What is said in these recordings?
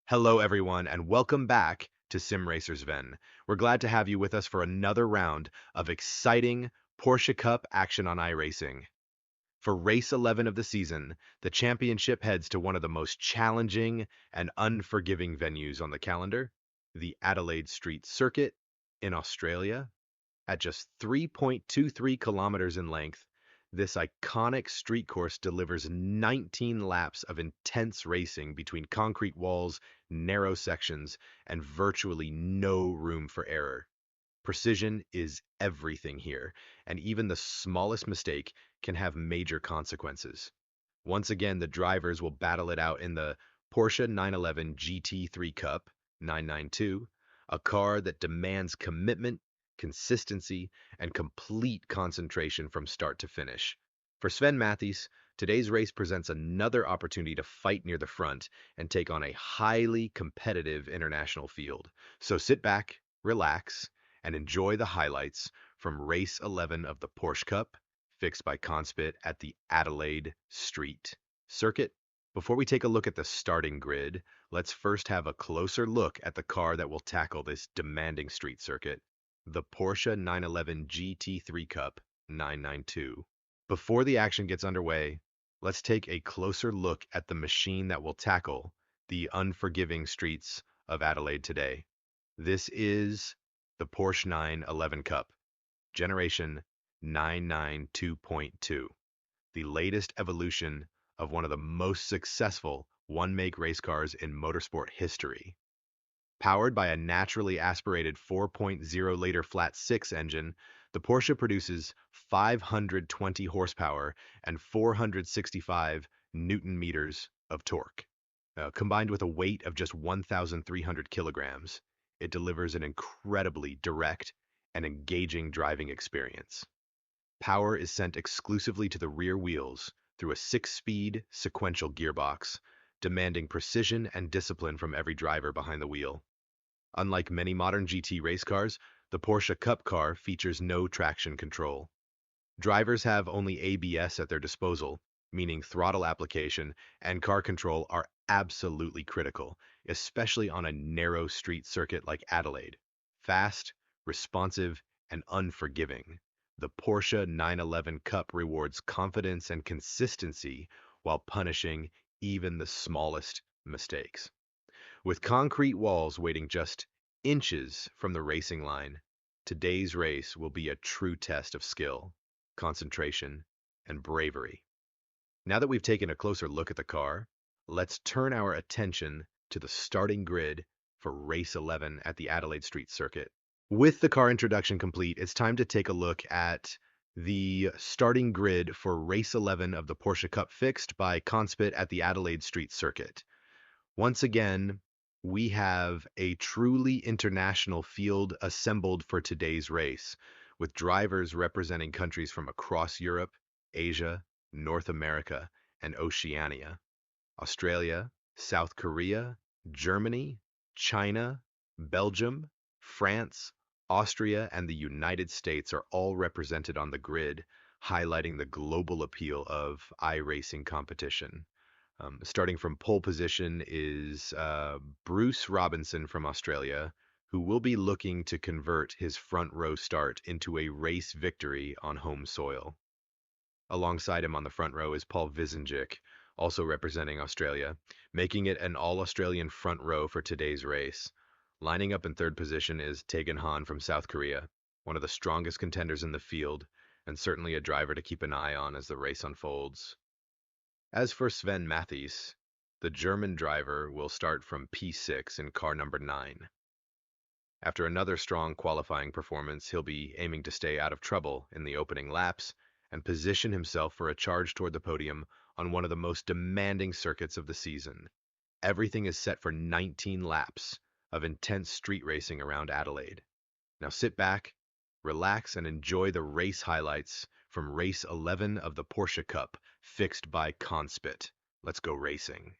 Hello, everyone, and welcome back to SimRacerSven. We're glad to have you with us for another round of exciting Porsche Cup action on iRacing. For race 11 of the season, the championship heads to one of the most challenging and unforgiving venues on the calendar, the Adelaide Street Circuit in Australia. At just 3.23 kilometers in length, this iconic street course delivers 19 laps of intense racing between concrete walls, narrow sections, and virtually no room for error. Precision is everything here, and even the smallest mistake can have major consequences. Once again, the drivers will battle it out in the Porsche 911 GT3 Cup 992, a car that demands commitment, consistency, and complete concentration from start to finish. For Sven Matthies, today's race presents another opportunity to fight near the front and take on a highly competitive international field. So sit back, relax, and enjoy the highlights from race 11 of the Porsche Cup, fixed by CONSPIT at the Adelaide Street Circuit. Before we take a look at the starting grid, let's first have a closer look at the car that will tackle this demanding street circuit, the Porsche 911 GT3 Cup 992. Before the action gets underway, let's take a closer look at the machine that will tackle the unforgiving streets of Adelaide today. This is the Porsche 911 Cup, generation 992.2, the latest evolution of one of the most successful one-make race cars in motorsport history. Powered by a naturally aspirated 4.0-liter flat-six engine, the Porsche produces 520 horsepower and 465 newton-meters of torque. Combined with a weight of just 1,300 kilograms, it delivers an incredibly direct and engaging driving experience. Power is sent exclusively to the rear wheels through a six-speed sequential gearbox, demanding precision and discipline from every driver behind the wheel. Unlike many modern GT race cars, the Porsche Cup car features no traction control. Drivers have only ABS at their disposal, meaning throttle application and car control are absolutely critical, especially on a narrow street circuit like Adelaide. Fast, responsive, and unforgiving, the Porsche 911 Cup rewards confidence and consistency while punishing even the smallest mistakes. With concrete walls waiting just inches from the racing line, today's race will be a true test of skill, concentration, and bravery. Now that we've taken a closer look at the car, let's turn our attention to the starting grid for race 11 at the Adelaide Street Circuit. With the car introduction complete, it's time to take a look at the starting grid for race 11 of the Porsche Cup Fixed by CONSPIT at the Adelaide Street Circuit. Once again, we have a truly international field assembled for today's race, with drivers representing countries from across Europe, Asia, North America, and Oceania. Australia, South Korea, Germany, China, Belgium, France, Austria, and the United States are all represented on the grid, highlighting the global appeal of iRacing competition. Starting from pole position is Bruce Robinson from Australia, who will be looking to convert his front row start into a race victory on home soil. Alongside him on the front row is Paul Visenjic, also representing Australia, making it an all-Australian front row for today's race. Lining up in third position is Taegan Han from South Korea, one of the strongest contenders in the field, and certainly a driver to keep an eye on as the race unfolds. As for Sven Matthies, the German driver will start from P6 in car number 9. After another strong qualifying performance, he'll be aiming to stay out of trouble in the opening laps and position himself for a charge toward the podium on one of the most demanding circuits of the season. Everything is set for 19 laps of intense street racing around Adelaide. Now sit back, relax, and enjoy the race highlights from race 11 of the Porsche Cup, fixed by CONSPIT. Let's go racing.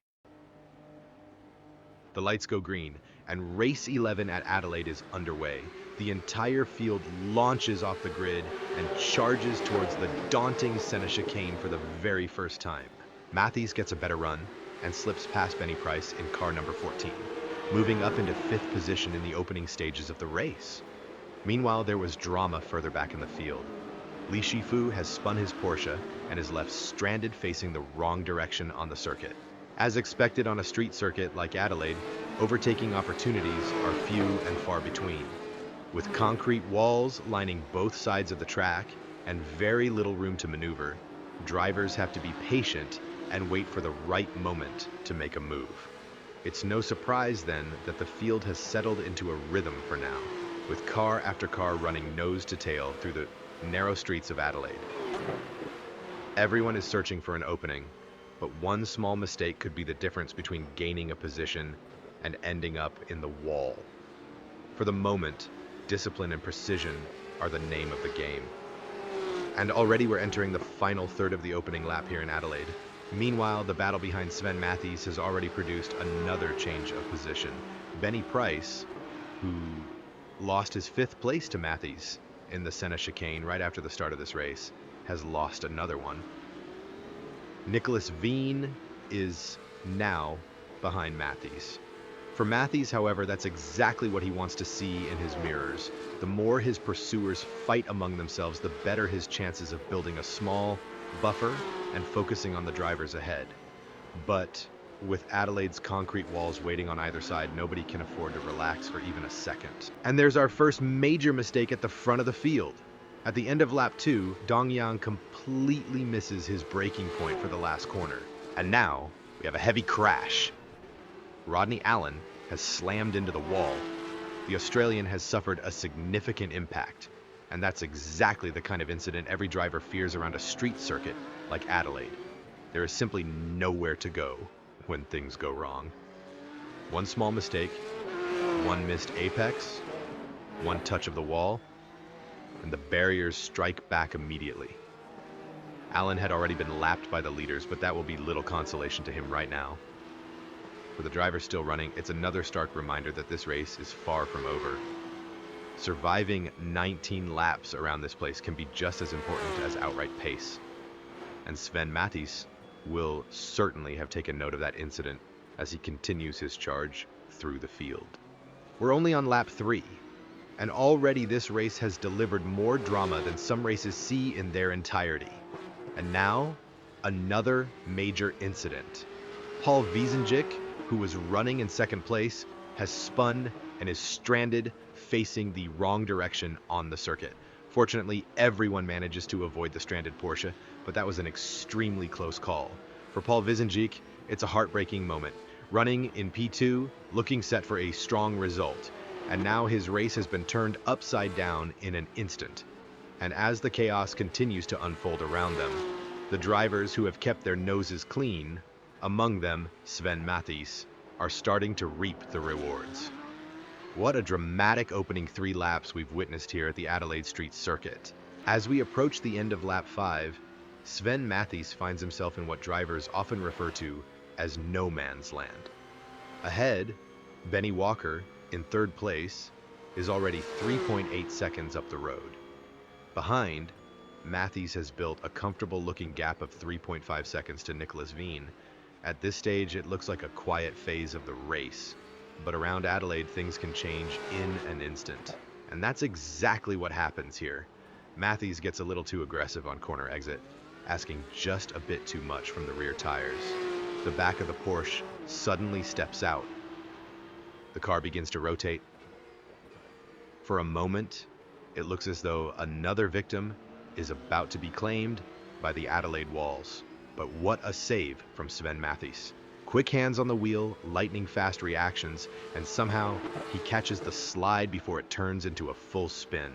The lights go green, and race 11 at Adelaide is underway. The entire field launches off the grid and charges towards the daunting Senna chicane for the very first time. Matthies gets a better run and slips past Benny Price in car number 14. moving up into 5th position in the opening stages of the race. Meanwhile, there was drama further back in the field. Li Shifu has spun his Porsche and is left stranded facing the wrong direction on the circuit. As expected on a street circuit like Adelaide, overtaking opportunities are few and far between. With concrete walls lining both sides of the track and very little room to maneuver, drivers have to be patient and wait for the right moment to make a move. It's no surprise then that the field has settled into a rhythm for now, with car after car running nose to tail through the narrow streets of Adelaide. Everyone is searching for an opening, but one small mistake could be the difference between gaining a position and ending up in the wall. For the moment, discipline and precision are the name of the game. And already we're entering the final third of the opening lap here in Adelaide. Meanwhile, the battle behind Sven Matthies has already produced another change of position. Benny Price, who lost his 5th place to Matthies in the Senna chicane right after the start of this race, has lost another one. Nicholas Veen is now behind Matthies. For Matthies, however, that's exactly what he wants to see in his mirrors. The more his pursuers fight among themselves, the better his chances of building a small buffer and focusing on the drivers ahead. But with Adelaide's concrete walls waiting on either side, nobody can afford to relax for even a second. And there's our first major mistake at the front of the field. At the end of lap 2, Dong Yang completely misses his braking point for the last corner. And now, we have a heavy crash. Rodney Allen has slammed into the wall. The Australian has suffered a significant impact, and that's exactly the kind of incident every driver fears around a street circuit like Adelaide. There is simply nowhere to go when things go wrong. One small mistake, one missed apex, one touch of the wall, and the barriers strike back immediately. Allen had already been lapped by the leaders, but that will be little consolation to him right now. For the driver still running, it's another stark reminder that this race is far from over. Surviving 19 laps around this place can be just as important as outright pace. And Sven Matthies will certainly have taken note of that incident as he continues his charge through the field. We're only on lap 3, and already this race has delivered more drama than some races see in their entirety. And now, another major incident. Paul Wiesenjic, who was running in 2nd place, has spun and is stranded facing the wrong direction on the circuit. Fortunately, everyone manages to avoid the stranded Porsche, but that was an extremely close call. For Paul Wiesenjic, it's a heartbreaking moment. Running in P2, looking set for a strong result, and now his race has been turned upside down in an instant. And as the chaos continues to unfold around them, the drivers who have kept their noses clean, among them Sven Matthies, are starting to reap the rewards. What a dramatic opening 3 laps we've witnessed here at the Adelaide Street Circuit. As we approach the end of lap 5, Sven Matthies finds himself in what drivers often refer to as no man's land. Ahead, Benny Walker, in 3rd place, is already 3.8 seconds up the road. Behind, Matthies has built a comfortable-looking gap of 3.5 seconds to Nicholas Veen. At this stage, it looks like a quiet phase of the race, but around Adelaide, things can change in an instant. And that's exactly what happens here. Matthies gets a little too aggressive on corner exit, asking just a bit too much from the rear tires. The back of the Porsche suddenly steps out. The car begins to rotate. For a moment, it looks as though another victim is about to be claimed by the Adelaide walls. But what a save from Sven Matthies. Quick hands on the wheel, lightning fast reactions, and somehow he catches the slide before it turns into a full spin.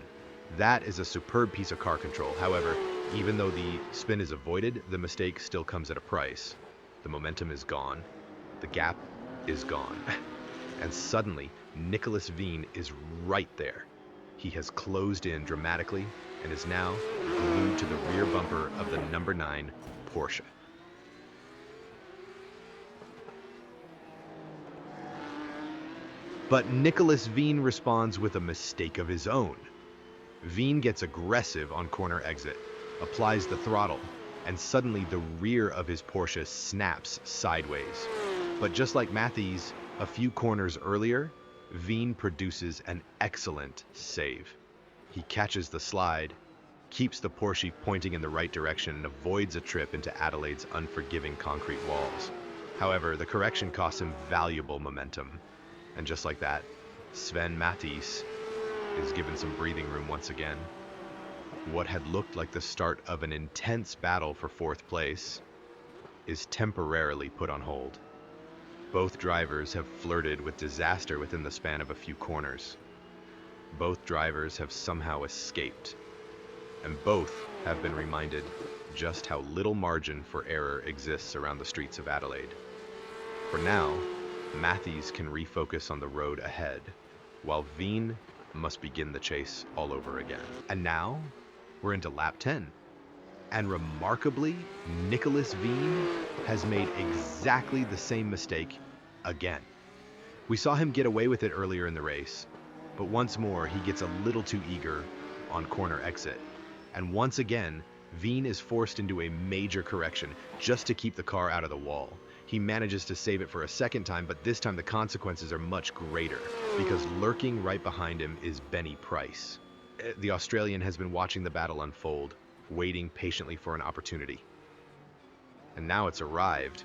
That is a superb piece of car control. However, even though the spin is avoided, the mistake still comes at a price. The momentum is gone. The gap is gone. And suddenly, Nicholas Veen is right there. He has closed in dramatically and is now glued to the rear bumper of the number 9 Porsche. But Nicholas Veen responds with a mistake of his own. Veen gets aggressive on corner exit, applies the throttle, and suddenly the rear of his Porsche snaps sideways. But just like Matthies, A few corners earlier, Veen produces an excellent save. He catches the slide, keeps the Porsche pointing in the right direction, and avoids a trip into Adelaide's unforgiving concrete walls. However, the correction costs him valuable momentum. And just like that, Sven Matthies is given some breathing room once again. What had looked like the start of an intense battle for fourth place is temporarily put on hold. Both drivers have flirted with disaster within the span of a few corners. Both drivers have somehow escaped, and both have been reminded just how little margin for error exists around the streets of Adelaide. For now, Matthies can refocus on the road ahead, while Veen must begin the chase all over again. And now, we're into lap 10. And remarkably, Nicholas Veen has made exactly the same mistake again. We saw him get away with it earlier in the race, but once more he gets a little too eager on corner exit. And once again, Veen is forced into a major correction just to keep the car out of the wall. He manages to save it for a second time, but this time the consequences are much greater because lurking right behind him is Benny Price. The Australian has been watching the battle unfold, waiting patiently for an opportunity. And now it's arrived.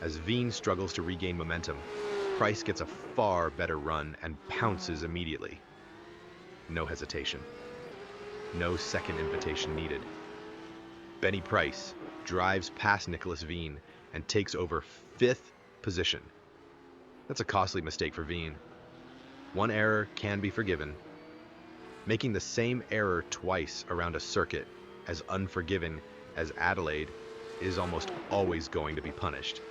As Veen struggles to regain momentum, Price gets a far better run and pounces immediately. No hesitation. No second invitation needed. Benny Price drives past Nicholas Veen and takes over 5th position. That's a costly mistake for Veen. One error can be forgiven. Making the same error twice around a circuit as unforgiving as Adelaide is almost always going to be punished.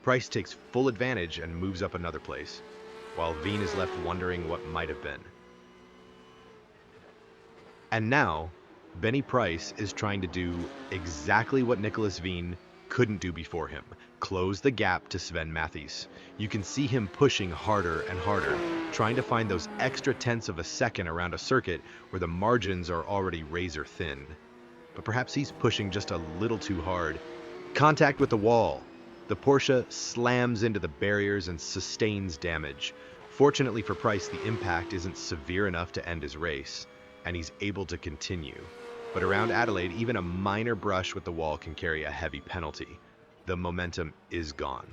Price takes full advantage and moves up another place, while Veen is left wondering what might have been. And now, Benny Price is trying to do exactly what Nicholas Veen couldn't do before him, close the gap to Sven Matthies. You can see him pushing harder and harder, trying to find those extra tenths of a second around a circuit where the margins are already razor thin. But perhaps he's pushing just a little too hard. Contact with the wall. The Porsche slams into the barriers and sustains damage. Fortunately for Price, the impact isn't severe enough to end his race, and he's able to continue. But around Adelaide, even a minor brush with the wall can carry a heavy penalty. The momentum is gone.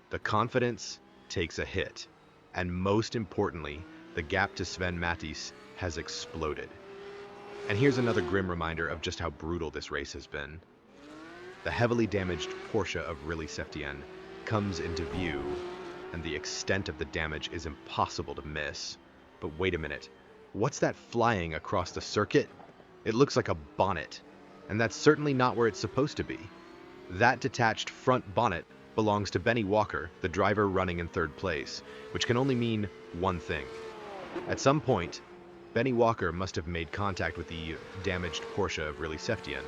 The confidence takes a hit. And most importantly, the gap to Sven Matthies has exploded. And here's another grim reminder of just how brutal this race has been. The heavily damaged Porsche of Racehighlights comes into view, and the extent of the damage is impossible to miss. But wait a minute, what's that flying across the circuit? It looks like a bonnet, and that's certainly not where it's supposed to be. That detached front bonnet belongs to Benny Walker, the driver running in 3rd place, which can only mean one thing. At some point, Benny Walker must have made contact with the damaged Porsche of Racehighlights.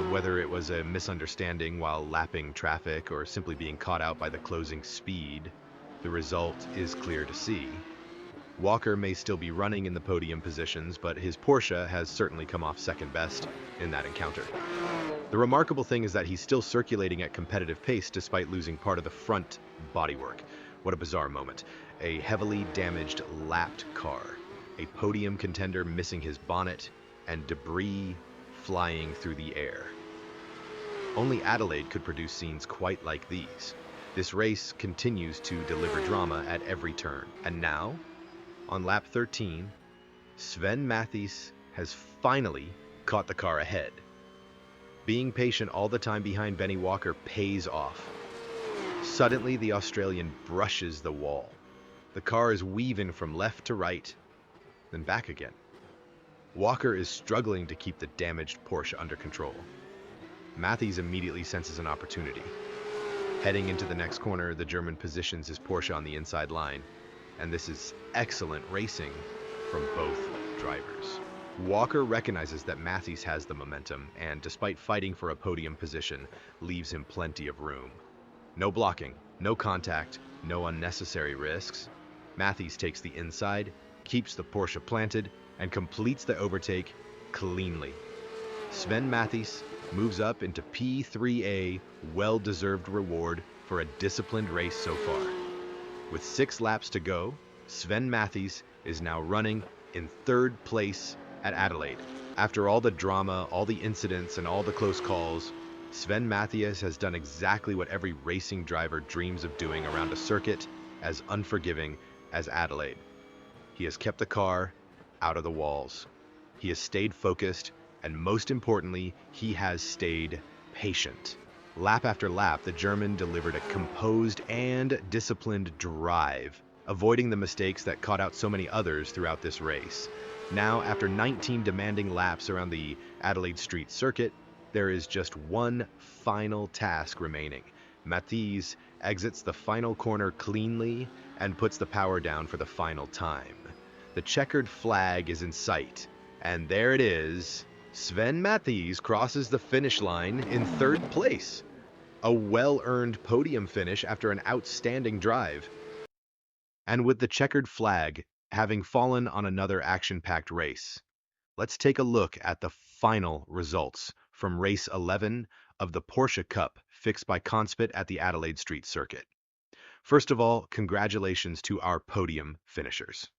Whether it was a misunderstanding while lapping traffic or simply being caught out by the closing speed, the result is clear to see. Walker may still be running in the podium positions, but his Porsche has certainly come off second best in that encounter. The remarkable thing is that he's still circulating at competitive pace despite losing part of the front bodywork. What a bizarre moment. A heavily damaged lapped car, a podium contender missing his bonnet, and debris flying through the air. Only Adelaide could produce scenes quite like these. This race continues to deliver drama at every turn. And now, on lap 13, Sven Matthies has finally caught the car ahead. Being patient all the time behind Benny Walker pays off. Suddenly, the Australian brushes the wall. The car is weaving from left to right, then back again. Walker is struggling to keep the damaged Porsche under control. Matthies immediately senses an opportunity. Heading into the next corner, the German positions his Porsche on the inside line, and this is excellent racing from both drivers. Walker recognizes that Matthies has the momentum, and despite fighting for a podium position, leaves him plenty of room. No blocking, no contact, no unnecessary risks. Matthies takes the inside, keeps the Porsche planted, and completes the overtake cleanly. Sven Matthies moves up into P3A, well-deserved reward for a disciplined race so far. With 6 laps to go, Sven Matthies is now running in 3rd place at Adelaide. After all the drama, all the incidents, and all the close calls, Sven Matthies has done exactly what every racing driver dreams of doing around a circuit as unforgiving as Adelaide. He has kept the car out of the walls. He has stayed focused, and most importantly, he has stayed patient. Lap after lap, the German delivered a composed and disciplined drive, avoiding the mistakes that caught out so many others throughout this race. Now, after 19 demanding laps around the Adelaide Street Circuit, there is just one final task remaining. Matthies exits the final corner cleanly and puts the power down for the final time. The checkered flag is in sight, and there it is. Sven Matthies crosses the finish line in 3rd place. A well-earned podium finish after an outstanding drive. And with the checkered flag having fallen on another action-packed race, let's take a look at the final results from race 11 of the Porsche Cup Fixed by CONSPIT at the Adelaide Street Circuit. First of all, congratulations to our podium finishers.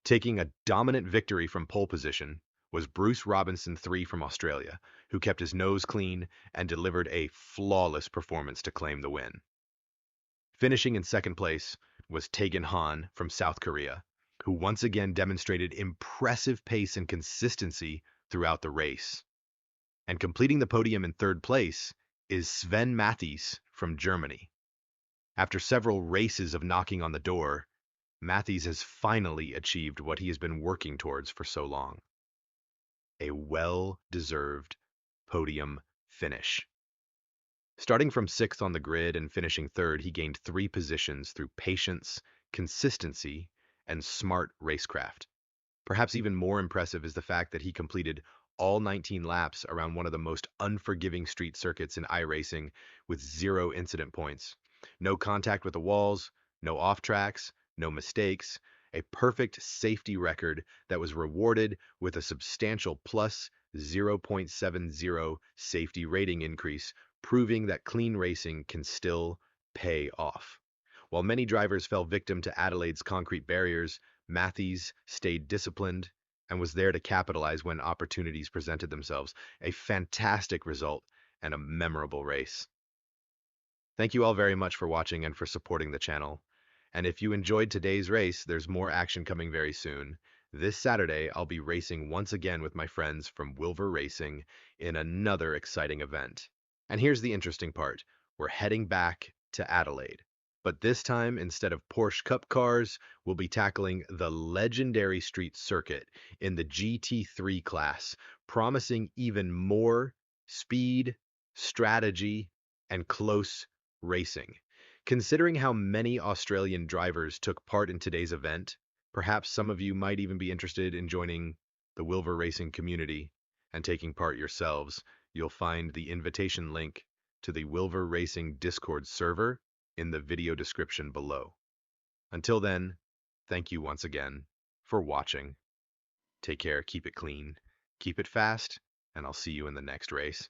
Taking a dominant victory from pole position was Bruce Robinson III from Australia, who kept his nose clean and delivered a flawless performance to claim the win. Finishing in 2nd place was Taegan Han from South Korea, who once again demonstrated impressive pace and consistency throughout the race. And completing the podium in 3rd place is Sven Matthies from Germany. After several races of knocking on the door, Matthies has finally achieved what he has been working towards for so long. A well-deserved podium finish. Starting from 6th on the grid and finishing 3rd, he gained 3 positions through patience, consistency, and smart racecraft. Perhaps even more impressive is the fact that he completed all 19 laps around one of the most unforgiving street circuits in iRacing with 0 incident points. No contact with the walls, no off tracks, no mistakes, a perfect safety record that was rewarded with a substantial plus 0.70 safety rating increase, proving that clean racing can still pay off. While many drivers fell victim to Adelaide's concrete barriers, Matthies stayed disciplined and was there to capitalize when opportunities presented themselves. A fantastic result and a memorable race. Thank you all very much for watching and for supporting the channel. And if you enjoyed today's race, there's more action coming very soon. This Saturday, I'll be racing once again with my friends from Wilver Racing in another exciting event. And here's the interesting part. We're heading back to Adelaide. But this time, instead of Porsche Cup cars, we'll be tackling the legendary street circuit in the GT3 class, promising even more speed, strategy, and close racing. Considering how many Australian drivers took part in today's event, perhaps some of you might even be interested in joining the Wilver Racing community and taking part yourselves. You'll find the invitation link to the Wilver Racing Discord server in the video description below. Until then, thank you once again for watching. Take care, keep it clean, keep it fast, and I'll see you in the next race.